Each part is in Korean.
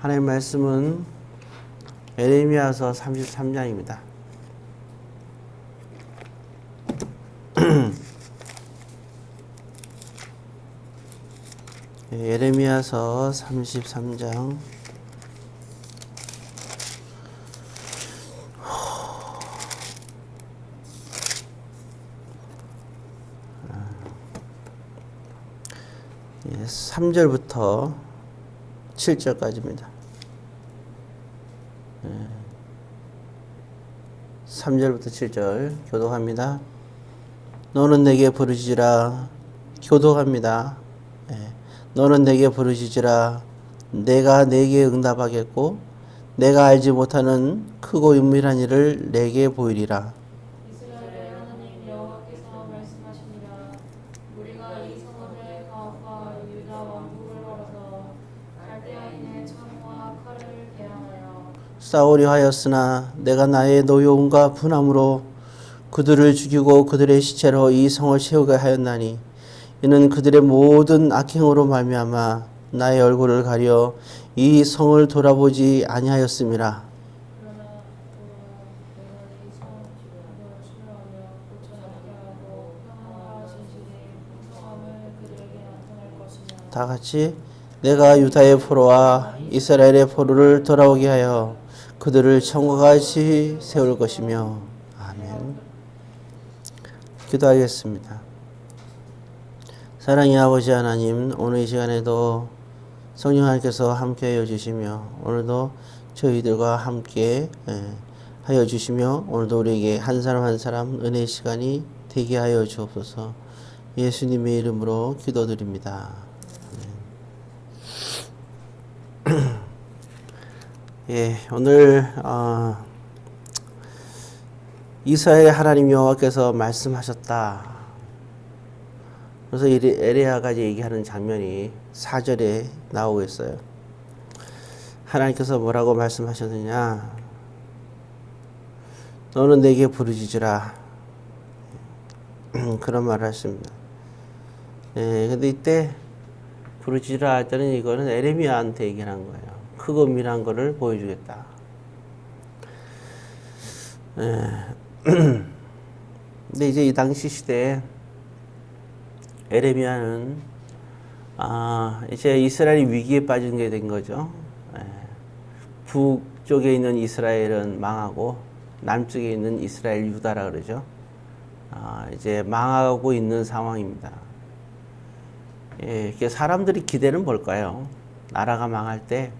하나님의 말씀은 에레미야서 33장입니다. 에레미야서 33장 예, 3절부터 7절까지입니다. 3절부터 7절 교독합니다. 너는 내게 부르짖으라. 교독합니다. 너는 내게 부르짖으라. 내가 내게 응답하겠고 내가 알지 못하는 크고 은밀한 일을 내게 보이리라. 이스라엘의 하나님 여호와께서 말씀하시니라. 우리가 이 성읍의 가옥과 유다 왕국을 걸어서 갈대아인의 창과 칼을 대항하여 싸우려 하였으나 내가 나의 노여움과 분함으로 그들을 죽이고 그들의 시체로 이 성을 세우게 하였나니 이는 그들의 모든 악행으로 말미암아 나의 얼굴을 가려 이 성을 돌아보지 아니하였음이라. 그러나 내가 이 성읍을 치료하며 고쳐나게 하고 평안과 진실이 풍성함을 그들에게 나타낼 것이며 다 같이 내가 유다의 포로와 이스라엘의 포로를 돌아오게 하여 그들을 청과 같이 세울 것이며. 아멘. 기도하겠습니다. 사랑의 아버지 하나님, 오늘 이 시간에도 성령 하나님께서 함께하여 주시며 오늘도 저희들과 함께 하여 주시며 오늘도 우리에게 한 사람 한 사람 은혜의 시간이 되게 하여 주옵소서. 예수님의 이름으로 기도드립니다. 예, 오늘 이스라엘 하나님 여호와께서 말씀하셨다. 그래서 에레미야가 얘기하는 장면이 4절에 나오고 있어요. 하나님께서 뭐라고 말씀하셨느냐? 너는 내게 부르짖으라. 그런 말을 하십니다. 예, 근데 이때 부르짖으라 할 때는 이거는 에레미야한테 얘기하는 거예요. 크고 은밀한 거를 보여주겠다. 예. 근데 이제 이 당시 시대에 에레미야는 이제 이스라엘이 위기에 빠진 게 된 거죠. 북쪽에 있는 이스라엘은 망하고 남쪽에 있는 이스라엘 유다라 그러죠. 이제 망하고 있는 상황입니다. 이게 사람들이 기대는 뭘까요? 나라가 망할 때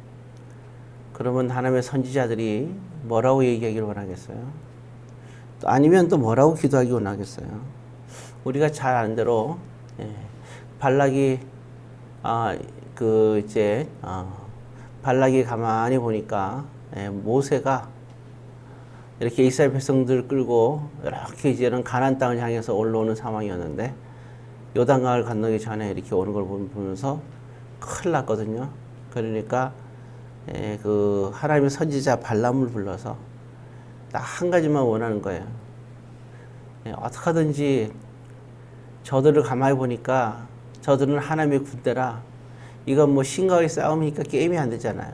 그러면 하나님의 선지자들이 뭐라고 얘기하기를 원하겠어요? 또 아니면 또 뭐라고 기도하기 원하겠어요? 우리가 잘 아는 대로 발락이 발락이 가만히 보니까 모세가 이렇게 이스라엘 백성들 끌고 이렇게 이제는 가나안 땅을 향해서 올라오는 상황이었는데 요단강을 건너기 전에 이렇게 오는 걸 보면서 큰일 났거든요. 그러니까 그 하나님의 선지자 발람을 불러서 딱 한 가지만 원하는 거예요. 어떻게 하든지 저들을 가만히 보니까 저들은 하나님의 군대라 이건 뭐 신과의 싸움이니까 게임이 안 되잖아요.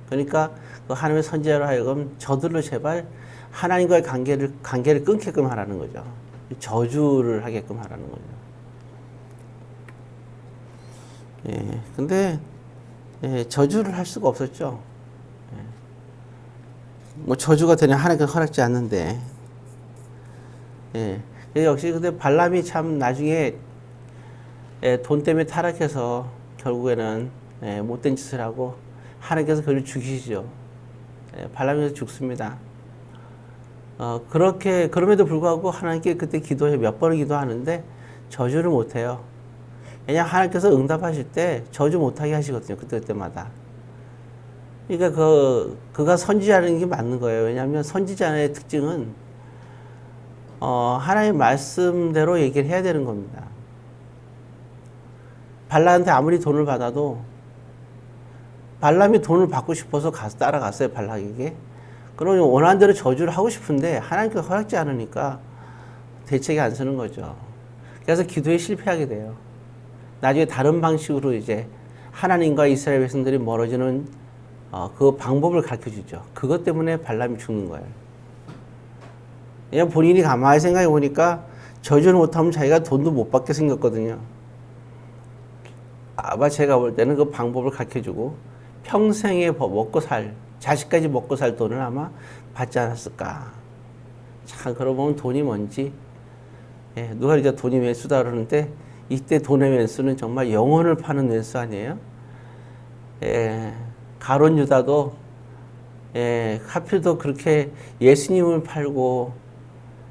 그러니까 그 하나님의 선지자로 하여금 저들로 제발 하나님과의 관계를 끊게끔 하라는 거죠. 저주를 하게끔 하라는 거죠. 근데 저주를 할 수가 없었죠. 뭐 저주가 되냐 하나님께서 허락지 않는데. 역시 근데 발람이 참 나중에 돈 때문에 타락해서 결국에는 못된 짓을 하고 하나님께서 그를 죽이시죠. 발람이 죽습니다. 그럼에도 불구하고 하나님께 그때 기도해 몇 번을 기도하는데 저주를 못해요. 왜냐하면 하나님께서 응답하실 때 저주 못하게 하시거든요. 그때마다. 그러니까 그가 선지자라는 게 맞는 거예요. 왜냐하면 선지자의 특징은 하나님의 말씀대로 얘기를 해야 되는 겁니다. 발람한테 아무리 돈을 받아도 발람이 돈을 받고 싶어서 따라갔어요. 발락에게. 그러면 원하는 대로 저주를 하고 싶은데 하나님께서 허락지 않으니까 대책이 안 서는 거죠. 그래서 기도에 실패하게 돼요. 나중에 다른 방식으로 이제 하나님과 이스라엘 백성들이 멀어지는 그 방법을 가르쳐 주죠. 그것 때문에 발람이 죽는 거예요. 그냥 본인이 가만히 생각해 보니까 저주를 못하면 자기가 돈도 못 받게 생겼거든요. 아마 제가 볼 때는 그 방법을 가르쳐 주고 평생에 먹고 자식까지 먹고 살 돈을 아마 받지 않았을까. 참, 그러고 보면 돈이 뭔지, 누가 이제 돈이 왼수다 그러는데, 이때 돈의 왼수는 정말 영혼을 파는 왼수 아니에요? 가룟 유다도, 하필도 그렇게 예수님을 팔고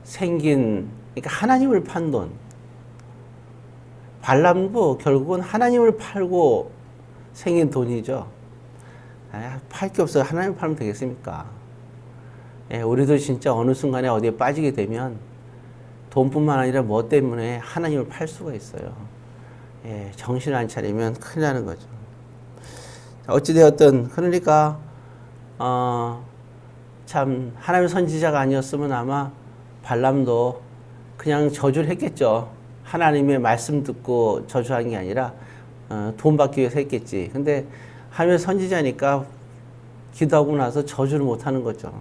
생긴, 그러니까 하나님을 판 돈. 발람도 결국은 하나님을 팔고 생긴 돈이죠. 팔 게 없어요. 하나님 팔면 되겠습니까? 우리도 진짜 어느 순간에 어디에 빠지게 되면 돈뿐만 아니라 뭐 때문에 하나님을 팔 수가 있어요. 정신 안 차리면 큰일 나는 거죠. 어찌되었든 그러니까 참 하나님의 선지자가 아니었으면 아마 발람도 그냥 저주를 했겠죠. 하나님의 말씀 듣고 저주한 게 아니라 돈 받기 위해서 했겠지. 근데 하나님의 선지자니까 기도하고 나서 저주를 못 하는 거죠.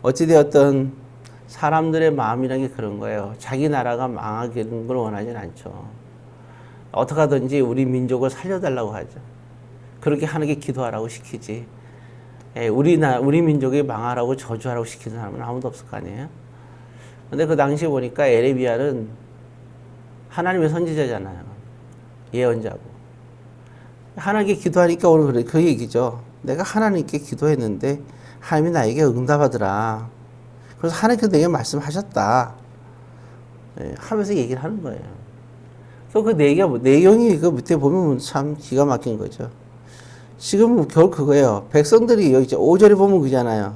어찌되었든 사람들의 마음이라는 게 그런 거예요. 자기 나라가 망하는 걸 원하진 않죠. 어떻게 하든지 우리 민족을 살려달라고 하죠. 그렇게 하는 게 기도하라고 시키지. 우리 민족이 망하라고 저주하라고 시키는 사람은 아무도 없을 거 아니에요. 근데 그 당시에 보니까 에레미야는 하나님의 선지자잖아요. 예언자고. 하나님께 기도하니까 오늘 그래, 그 얘기죠. 내가 하나님께 기도했는데 하나님이 나에게 응답하더라. 그래서 하나님께서 내게 말씀하셨다. 하면서 얘기를 하는 거예요. 그 내용이 그 밑에 보면 참 기가 막힌 거죠. 지금 겨우 그거예요. 백성들이 여기 5절에 보면 그잖아요.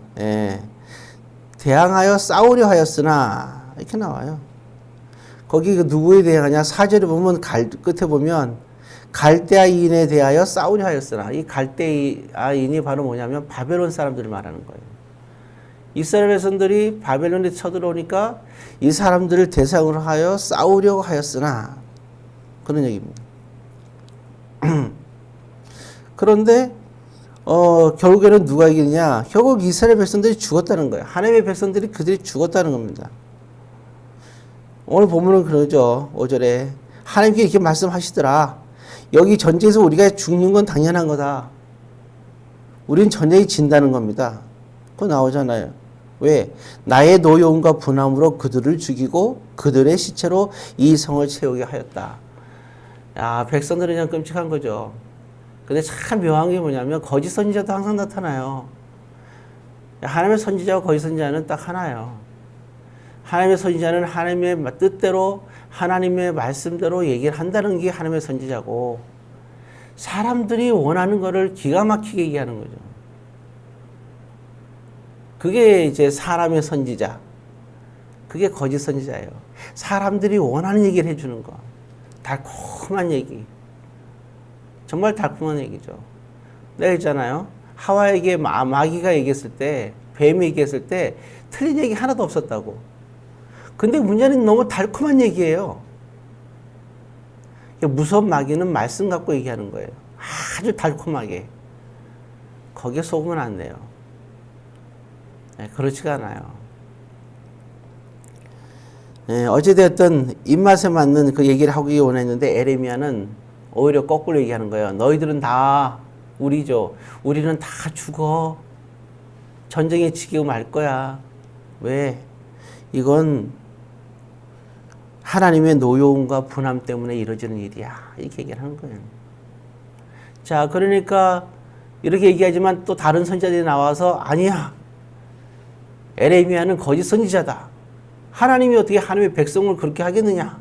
대항하여 싸우려 하였으나 이렇게 나와요. 거기 그 누구에 대항하냐? 4절에 보면 끝에 보면 갈대아인에 대하여 싸우려 하였으나 이 갈대아인이 바로 뭐냐면 바벨론 사람들을 말하는 거예요. 이스라엘 백성들이 바벨론에 쳐들어오니까 이 사람들을 대상으로 하여 싸우려고 하였으나 그런 얘기입니다. 그런데 결국에는 누가 이기느냐? 결국 이스라엘 백성들이 죽었다는 거예요. 하나님의 백성들이 그들이 죽었다는 겁니다. 오늘 본문은 그러죠. 5절에 하나님께 이렇게 말씀하시더라. 여기 전쟁에서 우리가 죽는 건 당연한 거다. 우린 전쟁이 진다는 겁니다. 그거 나오잖아요. 왜? 나의 노여움과 분함으로 그들을 죽이고 그들의 시체로 이 성을 채우게 하였다. 야, 백성들은 그냥 끔찍한 거죠. 근데 참 묘한 게 뭐냐면 거짓 선지자도 항상 나타나요. 하나님의 선지자와 거짓 선지자는 딱 하나예요. 하나님의 선지자는 하나님의 뜻대로 하나님의 말씀대로 얘기를 한다는 게 하나님의 선지자고, 사람들이 원하는 거를 기가 막히게 얘기하는 거죠. 그게 이제 사람의 선지자. 그게 거짓 선지자예요. 사람들이 원하는 얘기를 해주는 거. 달콤한 얘기. 정말 달콤한 얘기죠. 내가 했잖아요. 하와에게 마귀가 얘기했을 때, 뱀이 얘기했을 때 틀린 얘기 하나도 없었다고. 근데 문제는 너무 달콤한 얘기예요. 무서운 마귀는 말씀 갖고 얘기하는 거예요. 아주 달콤하게. 거기에 속으면 안 돼요. 그렇지가 않아요. 어찌됐든 입맛에 맞는 그 얘기를 하기 원했는데 에레미야는 오히려 거꾸로 얘기하는 거예요. 너희들은 다 우리죠. 우리는 다 죽어. 전쟁에 지고 말 거야. 왜? 이건 하나님의 노여움과 분함 때문에 이루어지는 일이야. 이렇게 얘기를 하는 거예요. 자, 그러니까 이렇게 얘기하지만 또 다른 선지자들이 나와서 아니야. 에레미야는 거짓 선지자다. 하나님이 어떻게 하나님의 백성을 그렇게 하겠느냐.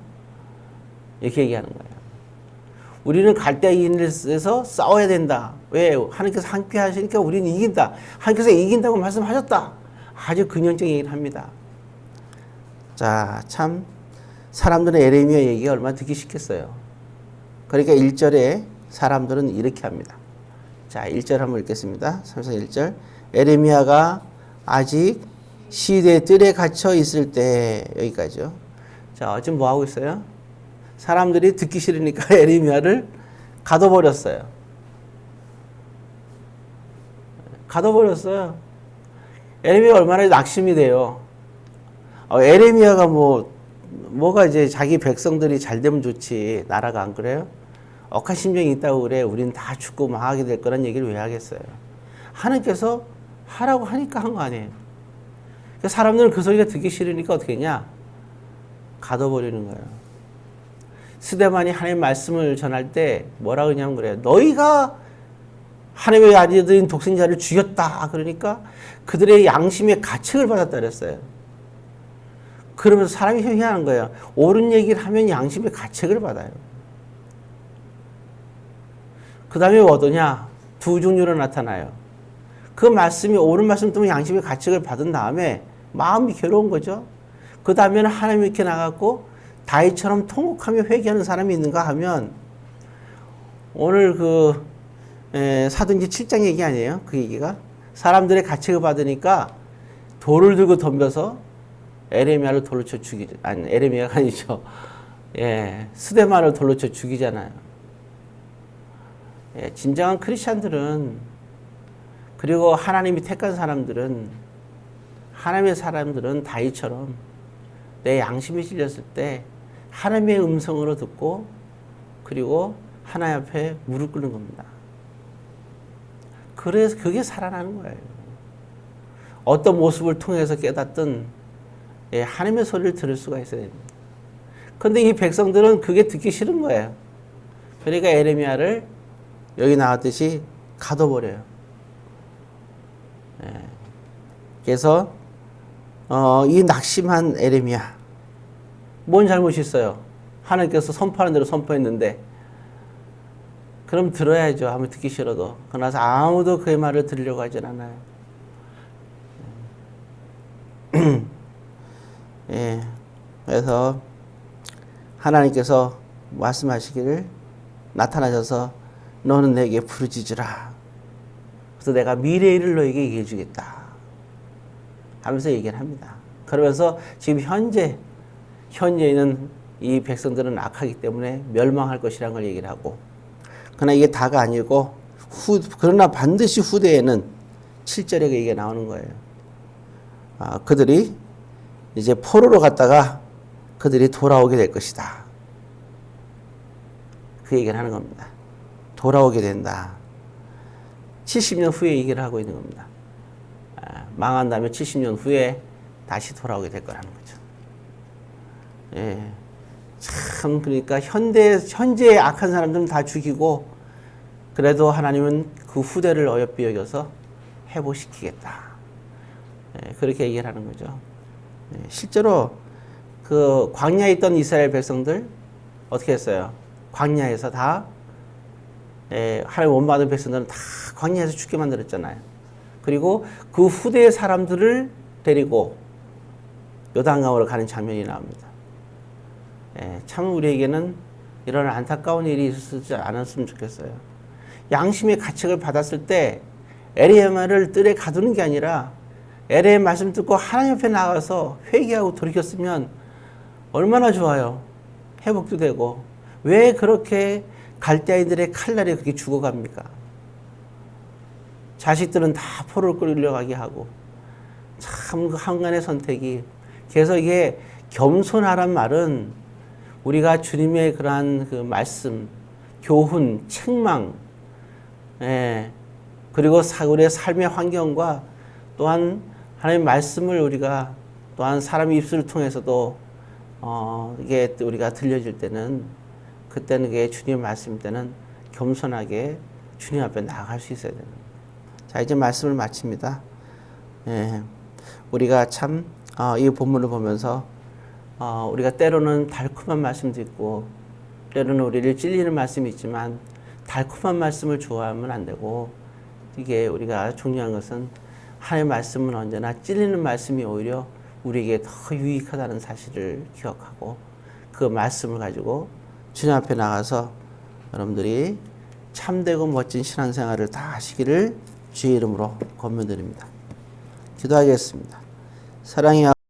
이렇게 얘기하는 거예요. 우리는 갈대아인에서 싸워야 된다. 왜? 하나님께서 함께 하시니까 우리는 이긴다. 하나님께서 이긴다고 말씀하셨다. 아주 근원적인 얘기를 합니다. 자, 참 사람들은 에레미야 얘기가 얼마나 듣기 싫겠어요. 그러니까 1절에 사람들은 이렇게 합니다. 자, 1절 한번 읽겠습니다. 3장 1절. 에레미야가 아직 시대의 뜰에 갇혀 있을 때, 여기까지요. 자, 지금 뭐 하고 있어요? 사람들이 듣기 싫으니까 에레미야를 가둬버렸어요. 가둬버렸어요. 에레미야가 얼마나 낙심이 돼요. 에레미야가 뭐가 이제 자기 백성들이 잘 되면 좋지. 나라가 안 그래요? 억한 심정이 있다고 그래. 우리는 다 죽고 망하게 될 거란 얘기를 왜 하겠어요? 하나님께서 하라고 하니까 한 거 아니에요. 사람들은 그 소리가 듣기 싫으니까 어떻게 했냐? 가둬버리는 거예요. 스데반이 하나님 말씀을 전할 때 뭐라 그러냐면 그래요. 너희가 하나님의 아들인 독생자를 죽였다. 그러니까 그들의 양심의 가책을 받았다 그랬어요. 그러면서 사람이 희한한 거예요. 옳은 얘기를 하면 양심의 가책을 받아요. 그 다음에 뭐더냐? 두 종류로 나타나요. 그 말씀이 옳은 말씀 때문에 양심의 가책을 받은 다음에 마음이 괴로운 거죠. 그 다음에는 하나님 이렇게 나갔고 다윗처럼 통곡하며 회개하는 사람이 있는가 하면 오늘 사도행전 7장 얘기 아니에요? 그 얘기가 사람들의 가책을 받으니까 돌을 들고 덤벼서 에레미야를 돌로 쳐 죽이죠. 아니 에레미야가 아니죠. 스데반을 돌로 쳐 죽이잖아요. 진정한 크리스찬들은 그리고 하나님이 택한 사람들은 하나님의 사람들은 다윗처럼 내 양심이 찔렸을 때 하나님의 음성으로 듣고 그리고 하나님 앞에 무릎 꿇는 겁니다. 그래서 그게 살아나는 거예요. 어떤 모습을 통해서 깨닫든 하나님의 소리를 들을 수가 있어야 됩니다. 그런데 이 백성들은 그게 듣기 싫은 거예요. 그러니까 에레미야를 여기 나왔듯이 가둬버려요. 그래서 이 낙심한 에레미야 뭔 잘못이 있어요? 하나님께서 선포하는 대로 선포했는데 그럼 들어야죠. 아무리 듣기 싫어도. 그러나서 아무도 그의 말을 들으려고 하진 않아요. 그래서 하나님께서 말씀하시기를 나타나셔서 너는 내게 부르짖으라. 그래서 내가 미래의 일을 너에게 얘기해 주겠다. 하면서 얘기를 합니다. 그러면서 지금 현재 있는 이 백성들은 악하기 때문에 멸망할 것이라는 걸 얘기를 하고 그러나 이게 다가 아니고 그러나 반드시 후대에는 7절에 이게 나오는 거예요. 그들이 이제 포로로 갔다가 그들이 돌아오게 될 것이다. 그 얘기를 하는 겁니다. 돌아오게 된다. 70년 후에 얘기를 하고 있는 겁니다. 망한 다음에 70년 후에 다시 돌아오게 될 거라는 거죠. 참 그러니까 현재의 악한 사람들은 다 죽이고 그래도 하나님은 그 후대를 어여삐 여겨서 회복시키겠다. 그렇게 얘기를 하는 거죠. 실제로 그 광야에 있던 이스라엘 백성들 어떻게 했어요? 광야에서 다 하나님 원받은 백성들은 다 광야에서 죽게 만들었잖아요. 그리고 그 후대의 사람들을 데리고 요단강으로 가는 장면이 나옵니다. 참 우리에게는 이런 안타까운 일이 있었지 않았으면 좋겠어요. 양심의 가책을 받았을 때 에레미야를 뜰에 가두는 게 아니라 에레미야 말씀 듣고 하나님 앞에 나가서 회개하고 돌이켰으면 얼마나 좋아요. 회복도 되고. 왜 그렇게 갈대아인들의 칼날에 그렇게 죽어갑니까? 자식들은 다 포로를 끌려가게 하고 참 그 한간의 선택이. 그래서 이게 겸손하란 말은 우리가 주님의 그러한 그 말씀, 교훈, 책망, 그리고 우리의 삶의 환경과 또한 하나님의 말씀을 우리가 또한 사람의 입술을 통해서도 이게 우리가 들려질 때는 그때는 이게 주님의 말씀일 때는 겸손하게 주님 앞에 나아갈 수 있어야 됩니다. 자, 이제 말씀을 마칩니다. 우리가 참 이 본문을 보면서 우리가 때로는 달콤한 말씀도 있고 때로는 우리를 찔리는 말씀이 있지만 달콤한 말씀을 좋아하면 안 되고 이게 우리가 중요한 것은 하나님의 말씀은 언제나 찔리는 말씀이 오히려 우리에게 더 유익하다는 사실을 기억하고 그 말씀을 가지고 주님 앞에 나가서 여러분들이 참되고 멋진 신앙생활을 다 하시기를 주의 이름으로 권면드립니다. 기도하겠습니다. 사랑의